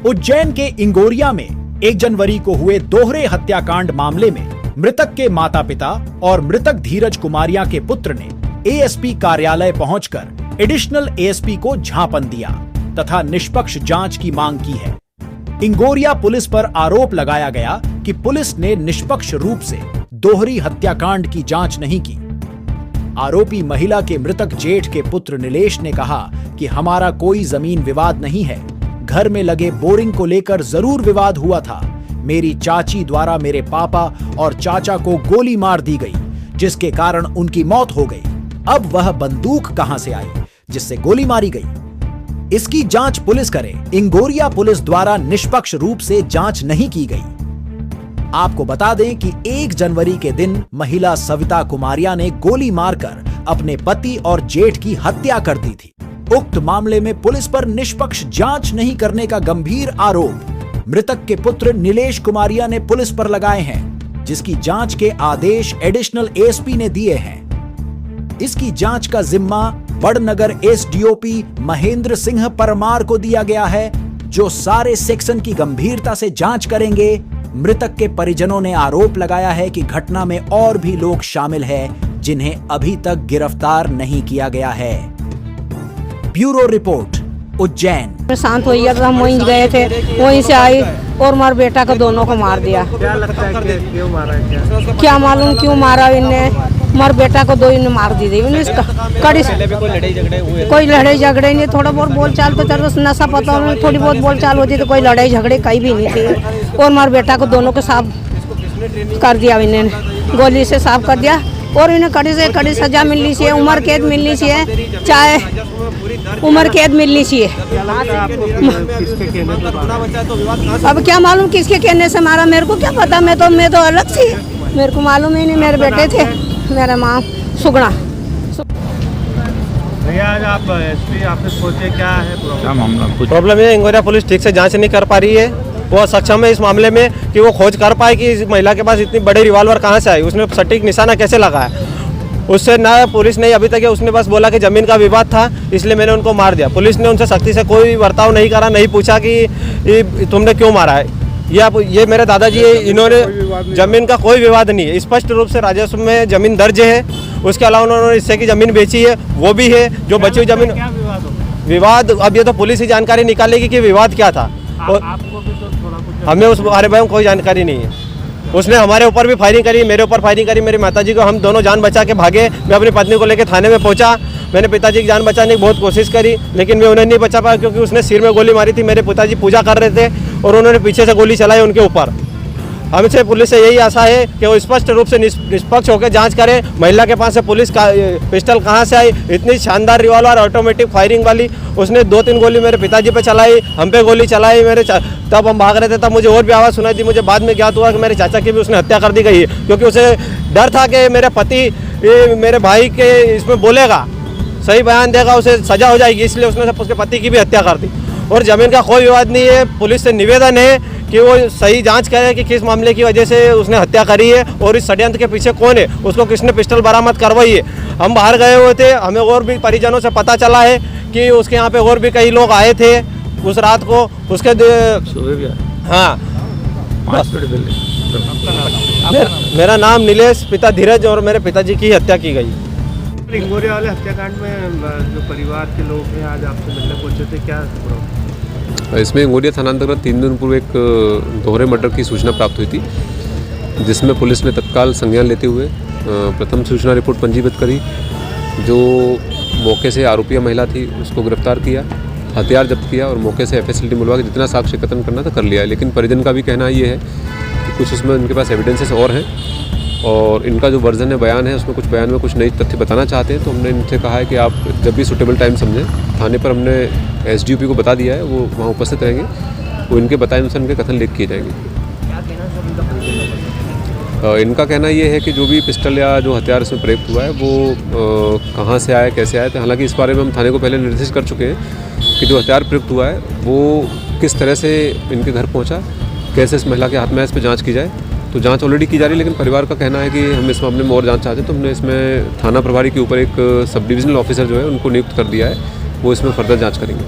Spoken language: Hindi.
उज्जैन के इंगोरिया में 1 जनवरी को हुए दोहरे हत्याकांड मामले में मृतक के माता पिता और मृतक धीरज कुमारिया के पुत्र ने एएसपी कार्यालय पहुंचकर एडिशनल एएसपी को ज्ञापन दिया तथा निष्पक्ष जांच की मांग की है। इंगोरिया पुलिस पर आरोप लगाया गया कि पुलिस ने निष्पक्ष रूप से दोहरी हत्याकांड की जांच नहीं की। आरोपी महिला के मृतक जेठ के पुत्र नीलेश ने कहा कि हमारा कोई जमीन विवाद नहीं है, घर में लगे बोरिंग को लेकर जरूर विवाद हुआ था। मेरी चाची द्वारा मेरे पापा और चाचा को गोली मार दी गई, जिसके कारण उनकी मौत हो गई। अब वह बंदूक कहां से आई जिससे गोली मारी गई, इसकी जांच पुलिस करे। इंगोरिया पुलिस द्वारा निष्पक्ष रूप से जांच नहीं की गई। आपको बता दें कि 1 जनवरी के दिन महिला सविता कुमारिया ने गोली मारकर अपने पति और जेठ की हत्या कर दी थी। उक्त मामले में पुलिस पर निष्पक्ष जांच नहीं करने का गंभीर आरोप मृतक के पुत्र नीलेश कुमारिया ने पुलिस पर लगाए हैं, जिसकी जांच के आदेश एडिशनल एएसपी ने दिए हैं। इसकी जांच का जिम्मा बड़नगर एसडीओपी महेंद्र सिंह परमार को दिया गया है, जो सारे सेक्शन की गंभीरता से जांच करेंगे। मृतक के परिजनों ने आरोप लगाया है कि घटना में और भी लोग शामिल हैं, जिन्हें अभी तक गिरफ्तार नहीं किया गया है। Bureau report, Ujjain. शांत हो गया, हम वहीं गए थे, वहीं से आई और मार बेटा को दोनों को मार दिया। क्या लगता है कि क्यों मारा है? क्या मालूम क्यों मारा इन्हें। मार बेटा को दो इन्हें मार दी थी। कड़ी कोई लड़ाई झगड़े नहीं, थोड़ा बहुत बोलचाल तो चलो, नशा पता नहीं, थोड़ी बहुत बोलचाल होती तो कोई लड़ाई झगड़े कहीं भी नहीं थी। और मार बेटा को दोनों को साफ कर दिया, इन्हें गोली से साफ कर दिया और इन्हें कड़ी से कड़ी सजा मिलनी चाहिए, उम्र कैद मिलनी चाहिए, चाहे उम्र कैद मिलनी चाहिए। अब क्या मालूम किसके कहने से मारा, मेरे को क्या पता। मैं तो अलग थी, मेरे को मालूम ही नहीं। मेरे बेटे थे, मेरा माँ सुगना। भैया आज आप एसपी ऑफिस पहुंचे, क्या है क्या मामला? प्रॉब्लम है इंगोरिया पुलिस ठीक से जांच नहीं कर पा रही है। वो सक्षम है इस मामले में कि वो खोज कर पाए कि इस महिला के पास इतनी बड़ी रिवॉल्वर कहाँ से आई, उसने सटीक निशाना कैसे लगाया। उससे ना पुलिस ने अभी तक, उसने बस बोला कि जमीन का विवाद था इसलिए मैंने उनको मार दिया। पुलिस ने उनसे सख्ती से कोई बर्ताव नहीं करा, नहीं पूछा कि तुमने क्यों मारा है। ये मेरे दादाजी, इन्होंने जमीन का कोई विवाद नहीं है, स्पष्ट रूप से राजस्व में जमीन दर्ज है। उसके अलावा उन्होंने इससे की जमीन बेची है, वो भी है। जो बची हुई जमीन विवाद, अब ये तो पुलिस ही जानकारी निकालेगी कि विवाद क्या था। आपको भी तो थोड़ा कुछ, हमें उस बारे में कोई जानकारी नहीं है। उसने हमारे ऊपर भी फायरिंग करी, मेरे ऊपर फायरिंग करी, मेरी माताजी को, हम दोनों जान बचा के भागे। मैं अपनी पत्नी को लेकर थाने में पहुंचा। मैंने पिताजी की जान बचाने की बहुत कोशिश करी, लेकिन मैं उन्हें नहीं बचा पाया क्योंकि उसने सिर में गोली मारी थी। मेरे पिताजी पूजा कर रहे थे और उन्होंने पीछे से गोली चलाई उनके ऊपर। हमसे पुलिस से यही आशा है कि वो स्पष्ट रूप से निष्पक्ष होकर जांच करे। महिला के पास से पुलिस का पिस्टल कहाँ से आई, इतनी शानदार रिवॉल्वर ऑटोमेटिक फायरिंग वाली। उसने 2-3 गोली मेरे पिताजी पे चलाई, हम पे गोली चलाई। तब हम भाग रहे थे, तब मुझे और भी आवाज़ सुनाई थी। मुझे बाद में ज्ञात हुआ कि मेरे चाचा की भी उसने हत्या कर दी गई है, क्योंकि उसे डर था कि मेरे पति मेरे भाई के इसमें बोलेगा, सही बयान देगा, उसे सजा हो जाएगी, इसलिए उसने उसके पति की भी हत्या कर दी। और जमीन का कोई विवाद नहीं है। पुलिस से निवेदन है कि वो सही जांच करे कि किस मामले की वजह से उसने हत्या करी है और इस षड्यंत्र के पीछे कौन है, उसको किसने पिस्टल बरामद करवाई है। हम बाहर गए हुए थे, हमें और भी परिजनों से पता चला है कि उसके यहाँ पे और भी कई लोग आए थे उस रात को। उसके हाँ, मेरा नाम नीलेश, पिता धीरज, और मेरे पिताजी की हत्या की गई। इंगोरिया वाले हत्याकांड में जो परिवार के लोग हैं आज आपसे मिलने पहुंचे थे, क्या प्रॉब्लम? इसमें इंगोरिया थाना अंतर्गत 3 दिन पूर्व एक दोहरे मर्डर की सूचना प्राप्त हुई थी, जिसमें पुलिस ने तत्काल संज्ञान लेते हुए प्रथम सूचना रिपोर्ट पंजीबद्ध करी। जो मौके से आरोपी महिला थी उसको गिरफ्तार किया, हथियार जब्त किया और मौके से एफएसएलटी बुलवा के जितना साक्ष्य एकत्र करना था कर लिया है। लेकिन परिजन का भी कहना ये है कि कुछ उसमें उनके पास एविडेंसेस और हैं और इनका जो वर्जन है, बयान है, उसमें कुछ बयान में कुछ नई तथ्य बताना चाहते हैं। तो हमने इनसे कहा है कि आप जब भी सूटेबल टाइम समझें, थाने पर हमने एसडीओपी को बता दिया है, वो वहाँ उपस्थित रहेंगे, वो इनके बताए अनुसार उनके कथन लिख किए जाएंगे। इनका कहना ये है कि जो भी पिस्टल या जो हथियार इसमें प्रयुक्त हुआ है वो कहाँ से आया, कैसे आया। तो हालांकि इस बारे में हम थाने को पहले निर्देशित कर चुके हैं कि जो हथियार प्रयुक्त हुआ है वो किस तरह से इनके घर पहुँचा, कैसे इस महिला के हाथ में है, इस पर जाँच की जाए। तो जांच ऑलरेडी की जा रही है, लेकिन परिवार का कहना है कि हम इस मामले में और जांच चाहते हैं। तो हमने इसमें थाना प्रभारी के ऊपर एक सब डिविजनल ऑफिसर जो है उनको नियुक्त कर दिया है, वो इसमें फर्दर जांच करेंगे।